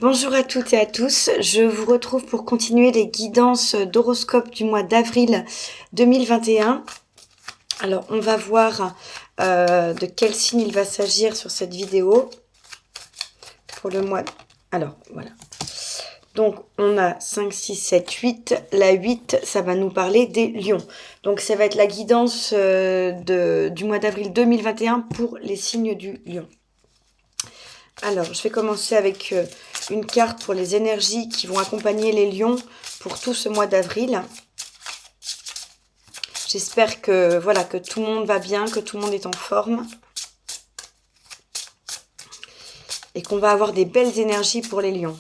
Bonjour à toutes et à tous, je vous retrouve pour continuer les guidances d'horoscope du mois d'avril 2021. Alors on va voir de quel signe il va s'agir sur cette vidéo pour le mois. Alors voilà. Donc on a 5, 6, 7, 8. La 8, ça va nous parler des lions. Donc ça va être la guidance du mois d'avril 2021 pour les signes du lion. Alors, je vais commencer avec une carte pour les énergies qui vont accompagner les lions pour tout ce mois d'avril. J'espère que, voilà, que tout le monde va bien, que tout le monde est en forme. Et qu'on va avoir des belles énergies pour les lions.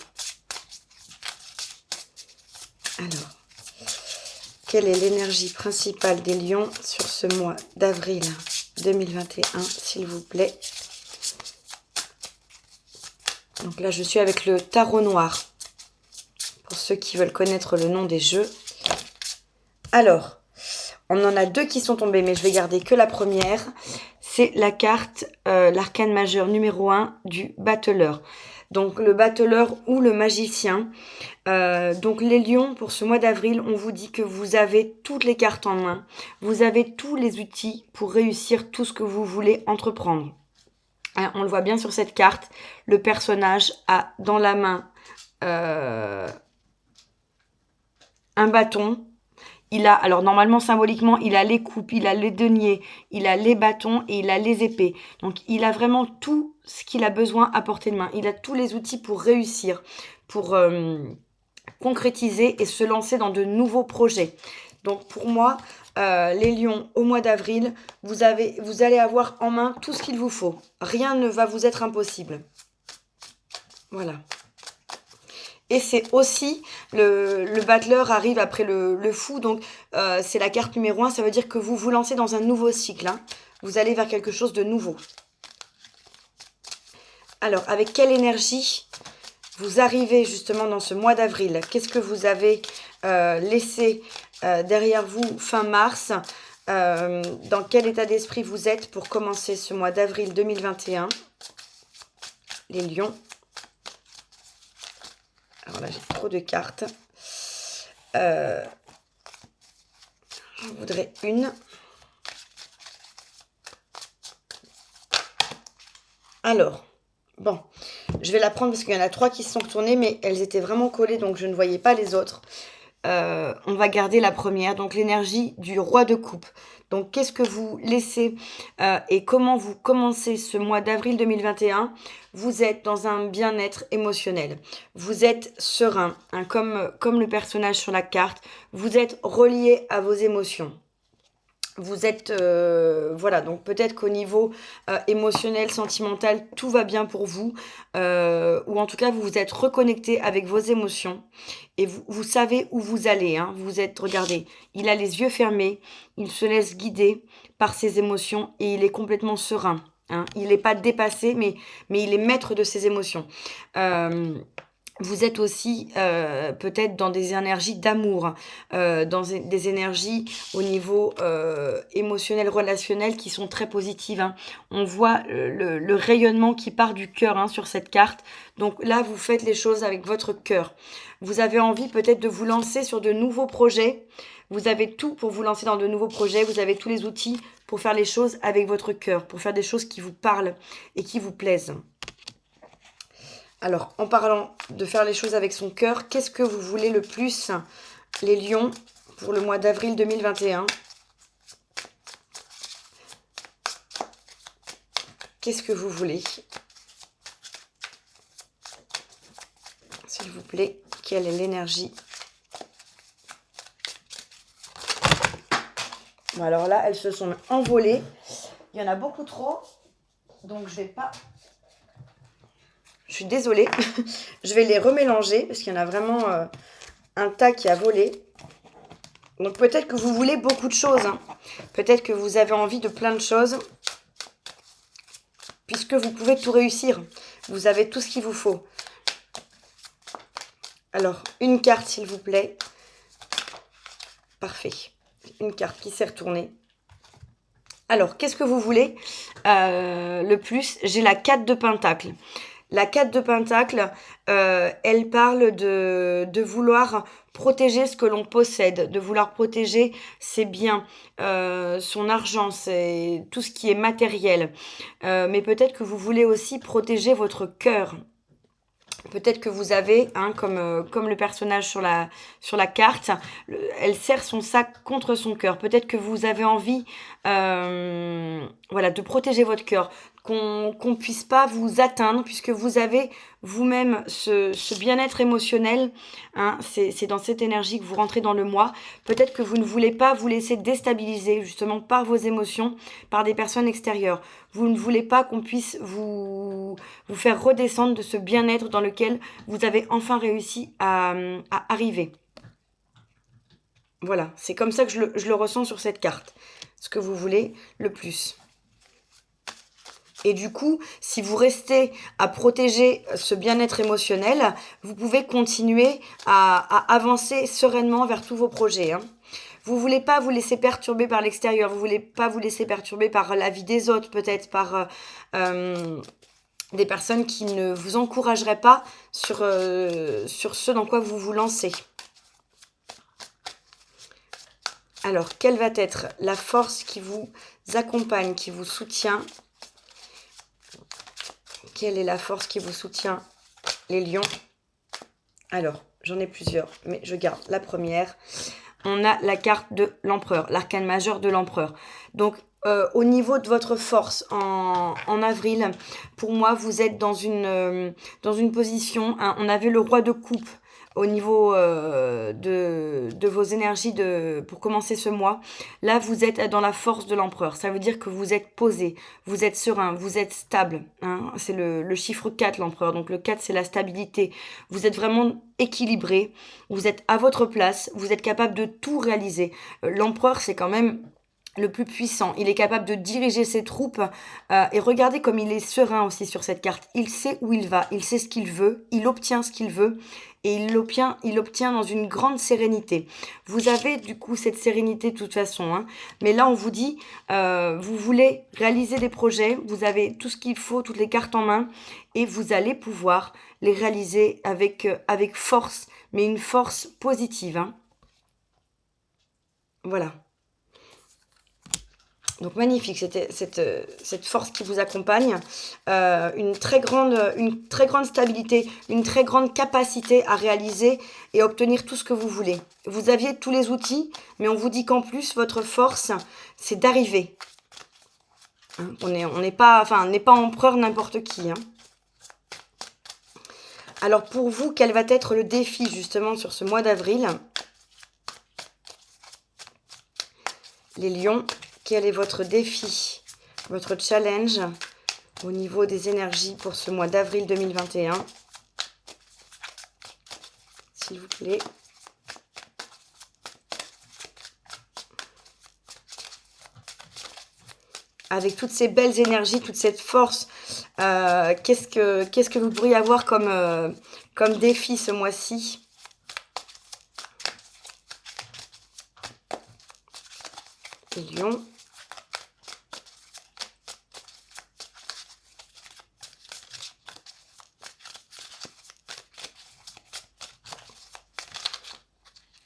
Alors, quelle est l'énergie principale des lions sur ce mois d'avril 2021, s'il vous plaît? Donc là, je suis avec le tarot noir, pour ceux qui veulent connaître le nom des jeux. Alors, on en a deux qui sont tombés, mais je vais garder que la première. C'est la carte, l'arcane majeur numéro 1 du battleur. Donc le battleur ou le magicien. Donc les lions, pour ce mois d'avril, on vous dit que vous avez toutes les cartes en main. Vous avez tous les outils pour réussir tout ce que vous voulez entreprendre. On le voit bien sur cette carte. Le personnage a dans la main un bâton. Il a, alors normalement symboliquement, il a les coupes, il a les deniers, il a les bâtons et il a les épées. Donc il a vraiment tout ce qu'il a besoin à portée de main. Il a tous les outils pour réussir, pour concrétiser et se lancer dans de nouveaux projets. Donc pour moi, les lions, au mois d'avril, vous allez avoir en main tout ce qu'il vous faut. Rien ne va vous être impossible. Voilà. Et c'est aussi, le battleur arrive après le fou, donc c'est la carte numéro 1, ça veut dire que vous vous lancez dans un nouveau cycle. Hein. Vous allez vers quelque chose de nouveau. Alors, avec quelle énergie vous arrivez justement dans ce mois d'avril? Qu'est-ce que vous avez laissé derrière vous fin mars? Dans quel état d'esprit vous êtes pour commencer ce mois d'avril 2021? Les lions. Alors là, j'ai trop de cartes. J'en voudrais une. Alors, bon, je vais la prendre parce qu'il y en a 3 qui se sont retournées, mais elles étaient vraiment collées, donc je ne voyais pas les autres. On va garder la première, donc l'énergie du roi de coupe. Donc qu'est-ce que vous laissez et comment vous commencez ce mois d'avril 2021? Vous êtes dans un bien-être émotionnel. Vous êtes serein, hein, comme le personnage sur la carte. Vous êtes relié à vos émotions. Vous êtes, voilà, donc peut-être qu'au niveau émotionnel, sentimental, tout va bien pour vous, ou en tout cas, vous vous êtes reconnecté avec vos émotions, et vous savez où vous allez, hein. Vous êtes, regardez, il a les yeux fermés, il se laisse guider par ses émotions, et il est complètement serein, hein. Il n'est pas dépassé, mais il est maître de ses émotions. Vous êtes aussi peut-être dans des énergies d'amour, dans des énergies au niveau émotionnel, relationnel qui sont très positives. Hein. On voit le rayonnement qui part du cœur hein, sur cette carte. Donc là, vous faites les choses avec votre cœur. Vous avez envie peut-être de vous lancer sur de nouveaux projets. Vous avez tout pour vous lancer dans de nouveaux projets. Vous avez tous les outils pour faire les choses avec votre cœur, pour faire des choses qui vous parlent et qui vous plaisent. Alors, en parlant de faire les choses avec son cœur, qu'est-ce que vous voulez le plus, les lions, pour le mois d'avril 2021? Qu'est-ce que vous voulez? S'il vous plaît, quelle est l'énergie? Bon, alors là, elles se sont envolées. Il y en a beaucoup trop, donc je vais pas... Je suis désolée, je vais les remélanger parce qu'il y en a vraiment un tas qui a volé. Donc peut-être que vous voulez beaucoup de choses. Hein. Peut-être que vous avez envie de plein de choses. Puisque vous pouvez tout réussir. Vous avez tout ce qu'il vous faut. Alors, une carte s'il vous plaît. Parfait. Une carte qui s'est retournée. Alors, qu'est-ce que vous voulez le plus? J'ai la 4 de Pentacle. La 4 de Pentacle, elle parle de vouloir protéger ce que l'on possède, de vouloir protéger ses biens, son argent, c'est tout ce qui est matériel. Mais peut-être que vous voulez aussi protéger votre cœur. Peut-être que vous avez, hein, comme le personnage sur la carte, elle serre son sac contre son cœur. Peut-être que vous avez envie, voilà, de protéger votre cœur, qu'on puisse pas vous atteindre, puisque vous avez vous-même ce bien-être émotionnel. Hein, c'est dans cette énergie que vous rentrez dans le mois. Peut-être que vous ne voulez pas vous laisser déstabiliser justement par vos émotions, par des personnes extérieures. Vous ne voulez pas qu'on puisse vous faire redescendre de ce bien-être dans lequel vous avez enfin réussi à arriver. Voilà, c'est comme ça que je le ressens sur cette carte. Ce que vous voulez le plus. Et du coup, si vous restez à protéger ce bien-être émotionnel, vous pouvez continuer à avancer sereinement vers tous vos projets. Hein. Vous ne voulez pas vous laisser perturber par l'extérieur, vous ne voulez pas vous laisser perturber par la vie des autres, peut-être par des personnes qui ne vous encourageraient pas sur ce dans quoi vous vous lancez. Alors, quelle va être la force qui vous accompagne, qui vous soutient? Quelle est la force qui vous soutient, les lions? Alors, j'en ai plusieurs, mais je garde la première. On a la carte de l'empereur, l'arcane majeur de l'empereur. Donc, au niveau de votre force en avril, pour moi, vous êtes dans une position, hein, on avait le roi de coupe au niveau de vos énergies pour commencer ce mois. Là, vous êtes dans la force de l'empereur. Ça veut dire que vous êtes posé, vous êtes serein, vous êtes stable. Hein. C'est le chiffre 4, l'empereur. Donc le 4, c'est la stabilité. Vous êtes vraiment équilibré, vous êtes à votre place, vous êtes capable de tout réaliser. L'empereur, c'est quand même le plus puissant. Il est capable de diriger ses troupes et regardez comme il est serein aussi sur cette carte. Il sait où il va, il sait ce qu'il veut, il obtient ce qu'il veut et il l'obtient dans une grande sérénité. Vous avez du coup cette sérénité de toute façon. Hein. Mais là, on vous dit, vous voulez réaliser des projets, vous avez tout ce qu'il faut, toutes les cartes en main et vous allez pouvoir les réaliser avec force, mais une force positive. Hein. Voilà. Donc magnifique, cette force qui vous accompagne, une très grande stabilité, une très grande capacité à réaliser et à obtenir tout ce que vous voulez. Vous aviez tous les outils, mais on vous dit qu'en plus, votre force, c'est d'arriver. Hein, on n'est pas empereur n'importe qui. Hein. Alors pour vous, quel va être le défi justement sur ce mois d'avril? Les lions. Quel est votre défi, votre challenge au niveau des énergies pour ce mois d'avril 2021? S'il vous plaît. Avec toutes ces belles énergies, toute cette force, qu'est-ce que vous pourriez avoir comme défi ce mois-ci? Les lions.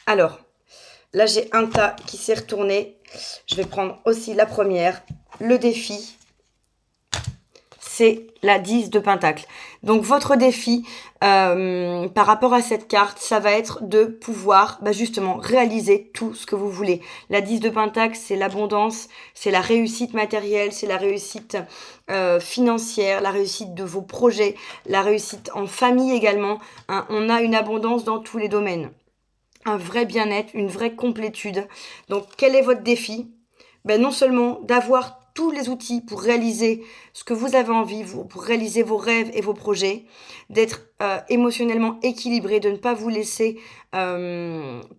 Alors, là j'ai un tas qui s'est retourné. Je vais prendre aussi la première. Le défi, c'est la 10 de Pentacle. Donc votre défi par rapport à cette carte, ça va être de pouvoir justement réaliser tout ce que vous voulez. La 10 de Pentacle, c'est l'abondance, c'est la réussite matérielle, c'est la réussite financière, la réussite de vos projets, la réussite en famille également. Hein. On a une abondance dans tous les domaines. Un vrai bien-être, une vraie complétude. Donc quel est votre défi? Non seulement d'avoir tous les outils pour réaliser ce que vous avez envie, pour réaliser vos rêves et vos projets, d'être émotionnellement équilibré, de ne pas vous laisser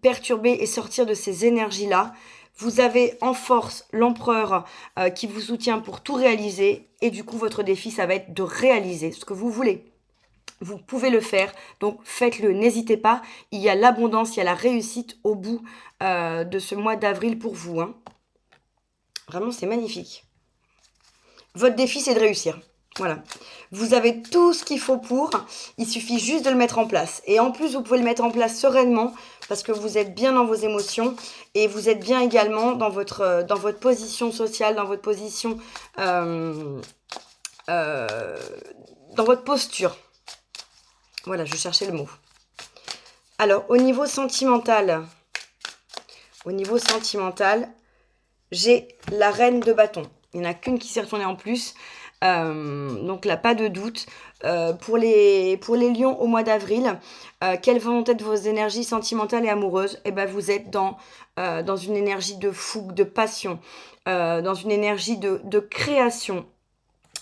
perturber et sortir de ces énergies-là. Vous avez en force l'empereur qui vous soutient pour tout réaliser et du coup votre défi ça va être de réaliser ce que vous voulez. Vous pouvez le faire, donc faites-le, n'hésitez pas. Il y a l'abondance, il y a la réussite au bout de ce mois d'avril pour vous. Hein. Vraiment, c'est magnifique. Votre défi, c'est de réussir. Voilà. Vous avez tout ce qu'il faut pour. Il suffit juste de le mettre en place. Et en plus, vous pouvez le mettre en place sereinement parce que vous êtes bien dans vos émotions et vous êtes bien également dans votre position sociale, dans votre position, euh, dans votre posture. Voilà, je cherchais le mot. Alors, au niveau sentimental, j'ai la reine de bâton. Il n'y en a qu'une qui s'est retournée en plus. Donc là, pas de doute. Pour les lions au mois d'avril, quelles vont être vos énergies sentimentales et amoureuses? Eh ben, vous êtes dans une énergie de fougue, de passion, dans une énergie de création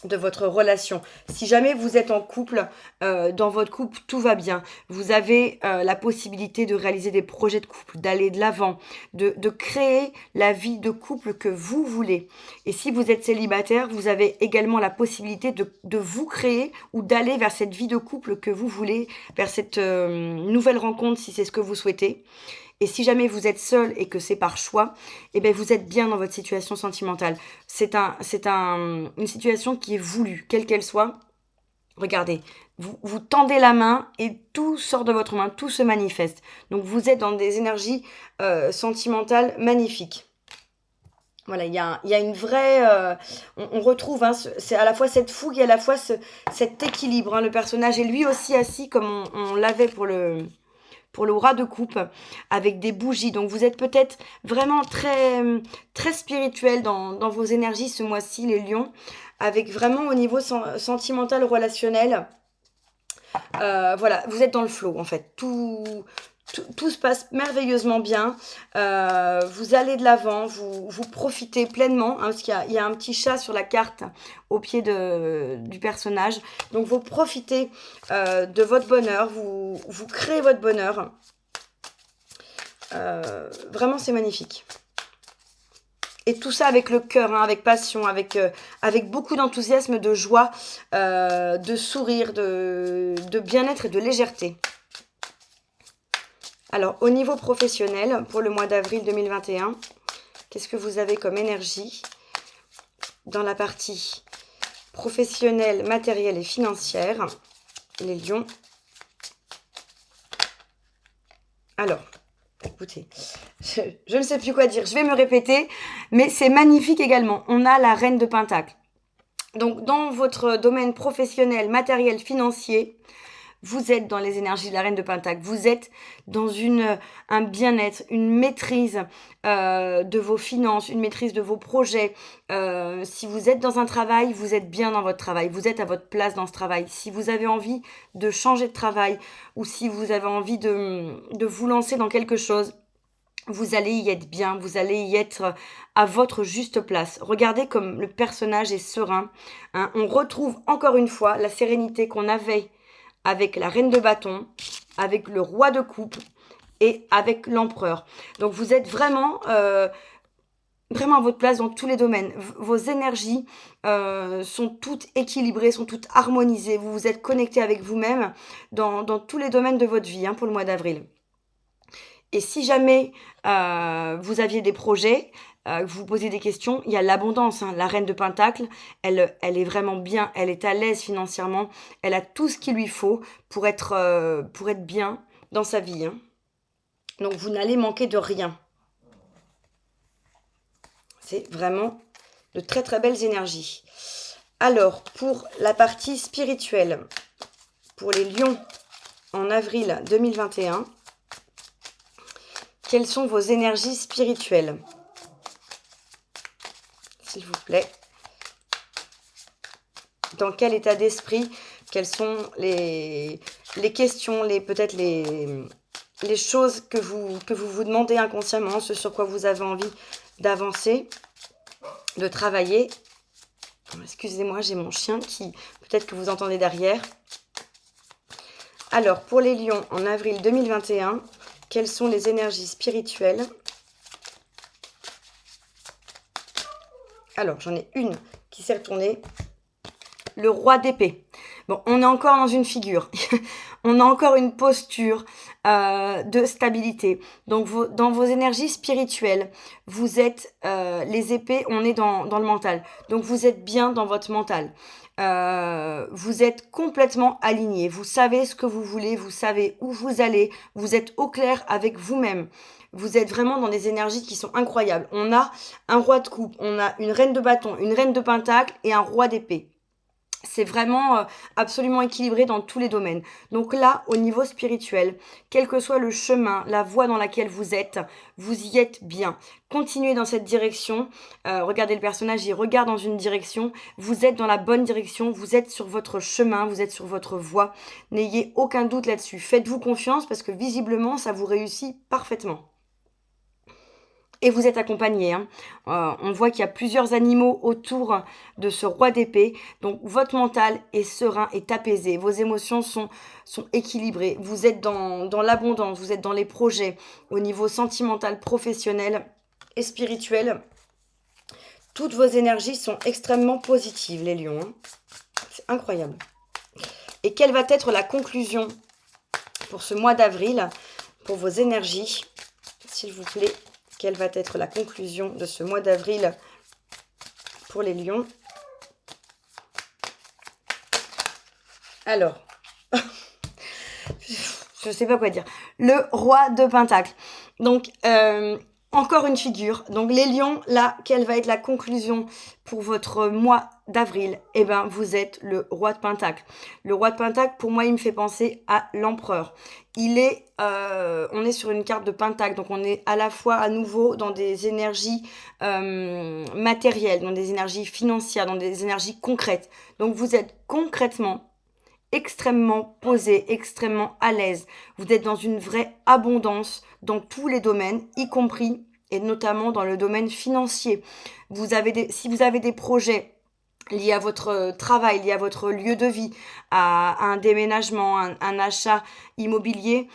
de votre relation. Si jamais vous êtes en couple, dans votre couple, tout va bien. Vous avez la possibilité de réaliser des projets de couple, d'aller de l'avant, de créer la vie de couple que vous voulez. Et si vous êtes célibataire, vous avez également la possibilité de vous créer ou d'aller vers cette vie de couple que vous voulez, vers cette nouvelle rencontre si c'est ce que vous souhaitez. Et si jamais vous êtes seul et que c'est par choix, eh bien vous êtes bien dans votre situation sentimentale. C'est une situation qui est voulue, quelle qu'elle soit. Regardez, vous tendez la main et tout sort de votre main, tout se manifeste. Donc vous êtes dans des énergies sentimentales magnifiques. Voilà, il y a une vraie... on retrouve, hein, c'est à la fois cette fougue et à la fois cet équilibre. Hein. Le personnage est lui aussi assis comme on l'avait pour le roi de coupe, avec des bougies. Donc vous êtes peut-être vraiment très, très spirituel dans vos énergies ce mois-ci, les lions, avec vraiment au niveau sentimental, relationnel. Voilà, vous êtes dans le flow en fait. Tout se passe merveilleusement bien. Vous allez de l'avant, vous profitez pleinement, hein, parce qu'il y a un petit chat sur la carte au pied du personnage. Donc vous profitez de votre bonheur, vous créez votre bonheur. Vraiment, c'est magnifique. Et tout ça avec le cœur, hein, avec passion, avec beaucoup d'enthousiasme, de joie, de sourire, de bien-être et de légèreté. Alors, au niveau professionnel, pour le mois d'avril 2021, qu'est-ce que vous avez comme énergie dans la partie professionnelle, matérielle et financière, les lions? Alors, écoutez, je ne sais plus quoi dire, je vais me répéter, mais c'est magnifique également. On a la reine de Pentacle. Donc, dans votre domaine professionnel, matériel, financier, vous êtes dans les énergies de la reine de Pentacle. Vous êtes dans un bien-être, une maîtrise de vos finances, une maîtrise de vos projets. Si vous êtes dans un travail, vous êtes bien dans votre travail. Vous êtes à votre place dans ce travail. Si vous avez envie de changer de travail ou si vous avez envie de vous lancer dans quelque chose, vous allez y être bien, vous allez y être à votre juste place. Regardez comme le personnage est serein. Hein. On retrouve encore une fois la sérénité qu'on avait avec la reine de bâton, avec le roi de coupe et avec l'empereur. Donc vous êtes vraiment, vraiment à votre place dans tous les domaines. Vos énergies sont toutes équilibrées, sont toutes harmonisées. Vous vous êtes connecté avec vous-même dans tous les domaines de votre vie, hein, pour le mois d'avril. Et si jamais vous aviez des projets, vous vous posez des questions, il y a l'abondance. Hein. La reine de Pentacle, elle est vraiment bien, elle est à l'aise financièrement, elle a tout ce qu'il lui faut pour être bien dans sa vie. Hein. Donc vous n'allez manquer de rien. C'est vraiment de très très belles énergies. Alors, pour la partie spirituelle, pour les lions en avril 2021, quelles sont vos énergies spirituelles? S'il vous plaît. Dans quel état d'esprit? Quelles sont les questions, peut-être les choses que vous demandez inconsciemment, ce sur quoi vous avez envie d'avancer, de travailler? Excusez-moi, j'ai mon chien qui, peut-être que vous entendez derrière. Alors, pour les lions en avril 2021, quelles sont les énergies spirituelles? Alors, j'en ai une qui s'est retournée. Le roi d'épée. Bon, on est encore dans une figure. On a encore une posture de stabilité. Donc, dans vos énergies spirituelles, vous êtes les épées, on est dans le mental. Donc, vous êtes bien dans votre mental. Vous êtes complètement aligné. Vous savez ce que vous voulez, vous savez où vous allez, vous êtes au clair avec vous-même. Vous êtes vraiment dans des énergies qui sont incroyables. On a un roi de coupe, on a une reine de bâton, une reine de pentacle et un roi d'épée. C'est vraiment absolument équilibré dans tous les domaines. Donc là, au niveau spirituel, quel que soit le chemin, la voie dans laquelle vous y êtes bien. Continuez dans cette direction. Regardez le personnage, il regarde dans une direction. Vous êtes dans la bonne direction, vous êtes sur votre chemin, vous êtes sur votre voie. N'ayez aucun doute là-dessus. Faites-vous confiance parce que visiblement, ça vous réussit parfaitement. Et vous êtes accompagné. Hein. On voit qu'il y a plusieurs animaux autour de ce roi d'épée. Donc votre mental est serein, est apaisé. Vos émotions sont équilibrées. Vous êtes dans l'abondance, vous êtes dans les projets au niveau sentimental, professionnel et spirituel. Toutes vos énergies sont extrêmement positives, les lions. Hein. C'est incroyable. Et quelle va être la conclusion pour ce mois d'avril, pour vos énergies, s'il vous plaît? Quelle va être la conclusion de ce mois d'avril pour les lions? Alors, je ne sais pas quoi dire. Le roi de pentacle. Donc, encore une figure. Donc, les lions, là, quelle va être la conclusion pour votre mois d'avril? Eh bien, vous êtes le roi de pentacle. Le roi de pentacle, pour moi, il me fait penser à l'empereur. On est sur une carte de pentacle, donc on est à la fois à nouveau dans des énergies matérielles, dans des énergies financières, dans des énergies concrètes. Donc, vous êtes concrètement extrêmement posé, extrêmement à l'aise. Vous êtes dans une vraie abondance dans tous les domaines, y compris et notamment dans le domaine financier. Si vous avez des projets liés à votre travail, liés à votre lieu de vie, à un déménagement, un achat immobilier,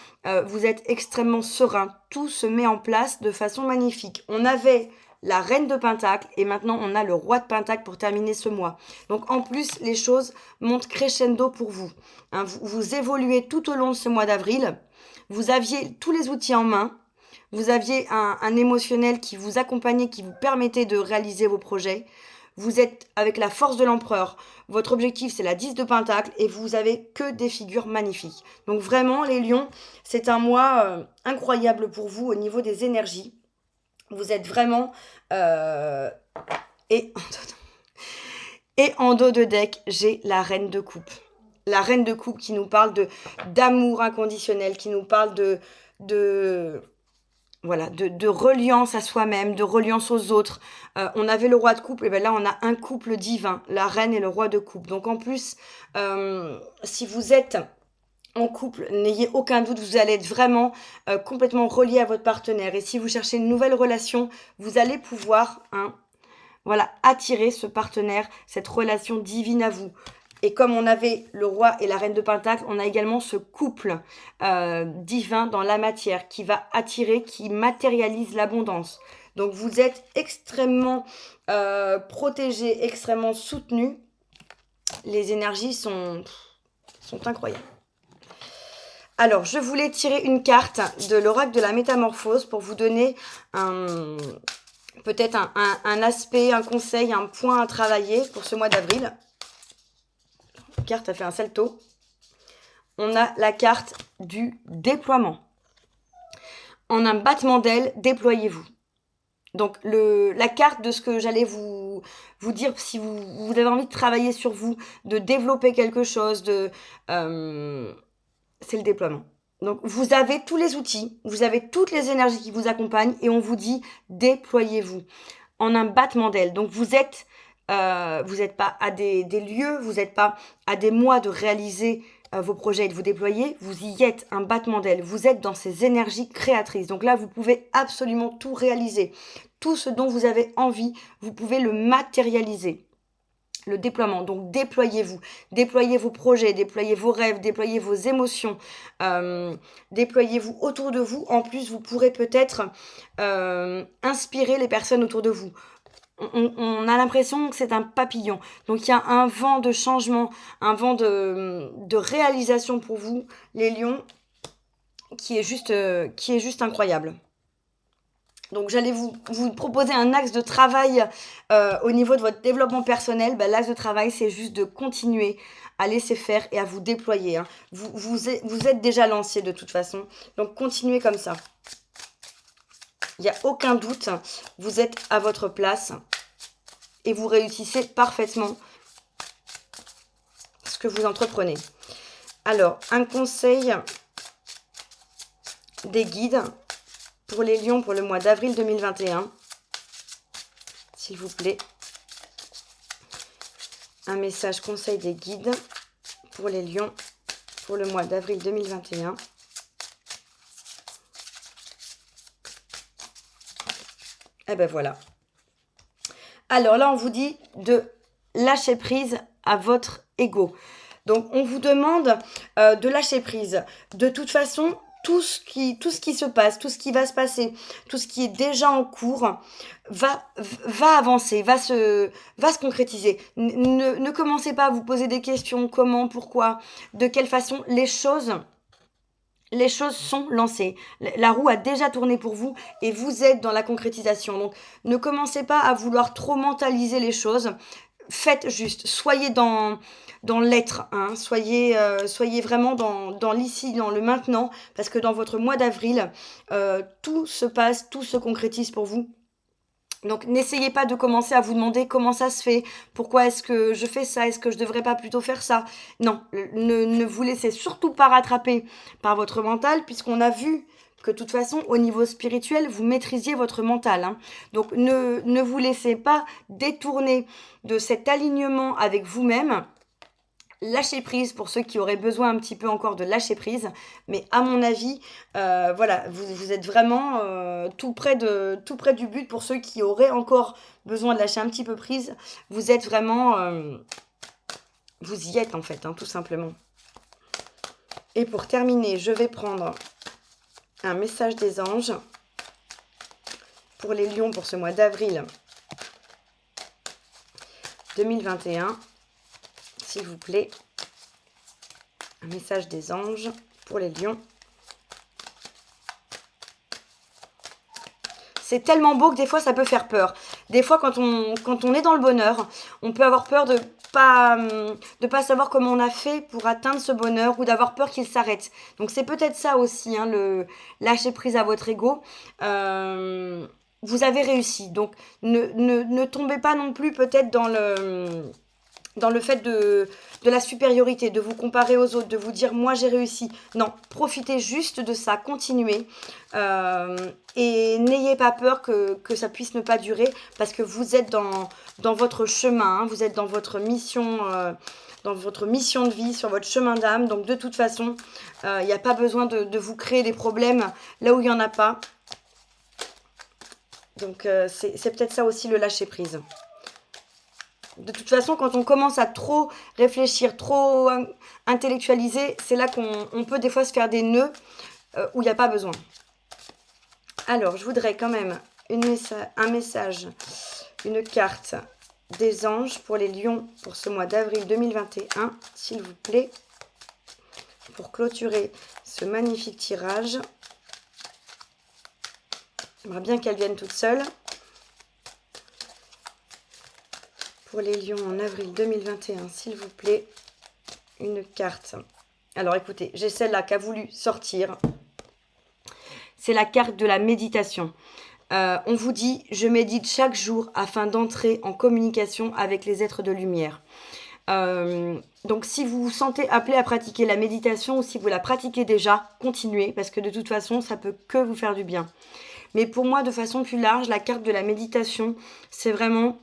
vous êtes extrêmement serein. Tout se met en place de façon magnifique. On avait la reine de pentacle et maintenant on a le roi de pentacle pour terminer ce mois. Donc en plus, les choses montent crescendo pour vous. Hein, vous évoluez tout au long de ce mois d'avril. Vous aviez tous les outils en main. Vous aviez un émotionnel qui vous accompagnait, qui vous permettait de réaliser vos projets. Vous êtes avec la force de l'empereur. Votre objectif, c'est la 10 de pentacle et vous avez que des figures magnifiques. Donc vraiment, les lions, c'est un mois incroyable pour vous au niveau des énergies. Vous êtes vraiment... Et en dos de deck, j'ai la reine de coupe. La reine de coupe qui nous parle d'amour inconditionnel, qui nous parle de reliance à soi-même, de reliance aux autres. On avait le roi de coupe, et bien là on a un couple divin, la reine et le roi de coupe. Donc en plus, si vous êtes en couple, n'ayez aucun doute, vous allez être vraiment complètement relié à votre partenaire. Et si vous cherchez une nouvelle relation, vous allez pouvoir attirer ce partenaire, cette relation divine à vous. Et comme on avait le roi et la reine de pentacle, on a également ce couple divin dans la matière qui va attirer, qui matérialise l'abondance. Donc vous êtes extrêmement protégés, extrêmement soutenus. Les énergies sont incroyables. Alors, je voulais tirer une carte de l'oracle de la métamorphose pour vous donner peut-être un aspect, un conseil, un point à travailler pour ce mois d'avril. La carte a fait un salto. On a la carte du déploiement. En un battement d'aile, déployez-vous. Donc, la carte de ce que j'allais vous dire, si vous avez envie de travailler sur vous, de développer quelque chose, c'est le déploiement. Donc, vous avez tous les outils, vous avez toutes les énergies qui vous accompagnent et on vous dit déployez-vous en un battement d'aile. Donc, vous n'êtes pas à des lieux, vous n'êtes pas à des mois de réaliser vos projets et de vous déployer. Vous y êtes, un battement d'aile. Vous êtes dans ces énergies créatrices. Donc là, vous pouvez absolument tout réaliser. Tout ce dont vous avez envie, vous pouvez le matérialiser. Le déploiement, donc déployez-vous, déployez vos projets, déployez vos rêves, déployez vos émotions, déployez-vous autour de vous. En plus, vous pourrez peut-être inspirer les personnes autour de vous. On a l'impression que c'est un papillon. Donc il y a un vent de changement, un vent de réalisation pour vous, les lions, qui est juste incroyable. Donc, j'allais vous proposer un axe de travail au niveau de votre développement personnel. Bah, l'axe de travail, c'est juste de continuer à laisser faire et à vous déployer, hein. Vous êtes déjà lancé de toute façon. Donc, continuez comme ça. Il n'y a aucun doute. Vous êtes à votre place et vous réussissez parfaitement ce que vous entreprenez. Alors, un conseil des guides pour les lions pour le mois d'avril 2021. S'il vous plaît. Un message conseil des guides pour les lions pour le mois d'avril 2021. Et ben voilà. Alors là, on vous dit de lâcher prise à votre ego. Donc, on vous demande de lâcher prise. De toute façon, tout ce qui se passe, tout ce qui va se passer, tout ce qui est déjà en cours, va avancer, va se concrétiser. Ne commencez pas à vous poser des questions, comment, pourquoi, de quelle façon. Les choses sont lancées. La roue a déjà tourné pour vous et vous êtes dans la concrétisation. Donc, ne commencez pas à vouloir trop mentaliser les choses. Faites juste, soyez dans l'être, hein. Soyez vraiment dans l'ici, dans le maintenant, parce que dans votre mois d'avril, tout se passe, tout se concrétise pour vous. Donc, n'essayez pas de commencer à vous demander comment ça se fait, pourquoi est-ce que je fais ça, est-ce que je devrais pas plutôt faire ça. Non, ne vous laissez surtout pas rattraper par votre mental, puisqu'on a vu que de toute façon, au niveau spirituel, vous maîtrisiez votre mental, hein. Donc, ne vous laissez pas détourner de cet alignement avec vous-même. Lâcher prise pour ceux qui auraient besoin un petit peu encore de lâcher prise. Mais à mon avis, voilà, vous êtes vraiment tout près du but. Pour ceux qui auraient encore besoin de lâcher un petit peu prise, vous êtes vraiment... vous y êtes en fait, hein, tout simplement. Et pour terminer, je vais prendre un message des anges pour les lions pour ce mois d'avril 2021. S'il vous plaît, un message des anges pour les lions. C'est tellement beau que des fois, ça peut faire peur. Des fois, quand on est dans le bonheur, on peut avoir peur de pas savoir comment on a fait pour atteindre ce bonheur ou d'avoir peur qu'il s'arrête. Donc, c'est peut-être ça aussi, hein, le lâcher prise à votre ego. Vous avez réussi. Donc, ne tombez pas non plus peut-être dans le fait de la supériorité, de vous comparer aux autres, de vous dire « moi j'ai réussi ». Non, profitez juste de ça, continuez. Et n'ayez pas peur que ça puisse ne pas durer, parce que vous êtes dans votre chemin, hein, vous êtes dans votre mission de vie, sur votre chemin d'âme. Donc de toute façon, il n'y a pas besoin de vous créer des problèmes là où il n'y en a pas. Donc c'est peut-être ça aussi le lâcher prise. De toute façon, quand on commence à trop réfléchir, trop intellectualiser, c'est là qu'on peut des fois se faire des nœuds où il n'y a pas besoin. Alors, je voudrais quand même un message, une carte des anges pour les lions pour ce mois d'avril 2021, s'il vous plaît, pour clôturer ce magnifique tirage. J'aimerais bien qu'elles viennent toutes seules. Pour les lions en avril 2021, s'il vous plaît, une carte. Alors écoutez, j'ai celle-là qui a voulu sortir. C'est la carte de la méditation. On vous dit, je médite chaque jour afin d'entrer en communication avec les êtres de lumière. Donc si vous vous sentez appelé à pratiquer la méditation ou si vous la pratiquez déjà, continuez, parce que de toute façon, ça peut que vous faire du bien. Mais pour moi, de façon plus large, la carte de la méditation, c'est vraiment...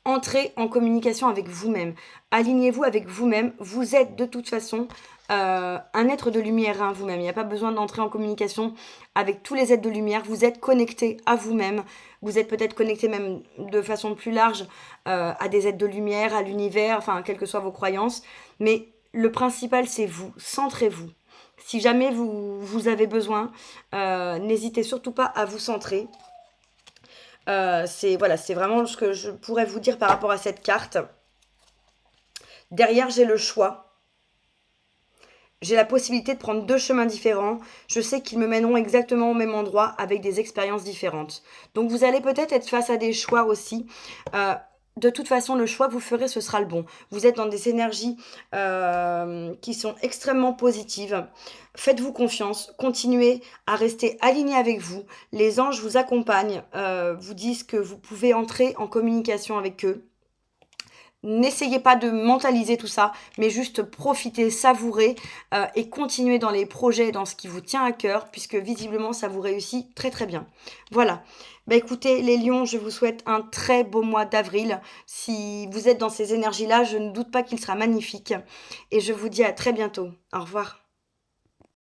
entrez en communication avec vous-même. Alignez-vous avec vous-même. Vous êtes de toute façon un être de lumière, hein, vous-même. Il n'y a pas besoin d'entrer en communication avec tous les êtres de lumière. Vous êtes connecté à vous-même. Vous êtes peut-être connecté même de façon plus large à des êtres de lumière, à l'univers, enfin, quelles que soient vos croyances. Mais le principal, c'est vous. Centrez-vous. Si jamais vous avez besoin, n'hésitez surtout pas à vous centrer. C'est vraiment ce que je pourrais vous dire par rapport à cette carte. Derrière, j'ai le choix. j'ai la possibilité de prendre 2 chemins différents. Je sais qu'ils me mèneront exactement au même endroit avec des expériences différentes. Donc vous allez peut-être être face à des choix aussi. De toute façon, le choix que vous ferez, ce sera le bon. Vous êtes dans des énergies qui sont extrêmement positives. Faites-vous confiance, continuez à rester aligné avec vous. Les anges vous accompagnent, vous disent que vous pouvez entrer en communication avec eux. N'essayez pas de mentaliser tout ça, mais juste profitez, savourez et continuez dans les projets, dans ce qui vous tient à cœur, puisque visiblement ça vous réussit très très bien. Voilà. Bah écoutez, les lions, je vous souhaite un très beau mois d'avril. Si vous êtes dans ces énergies-là, je ne doute pas qu'il sera magnifique. Et je vous dis à très bientôt. Au revoir.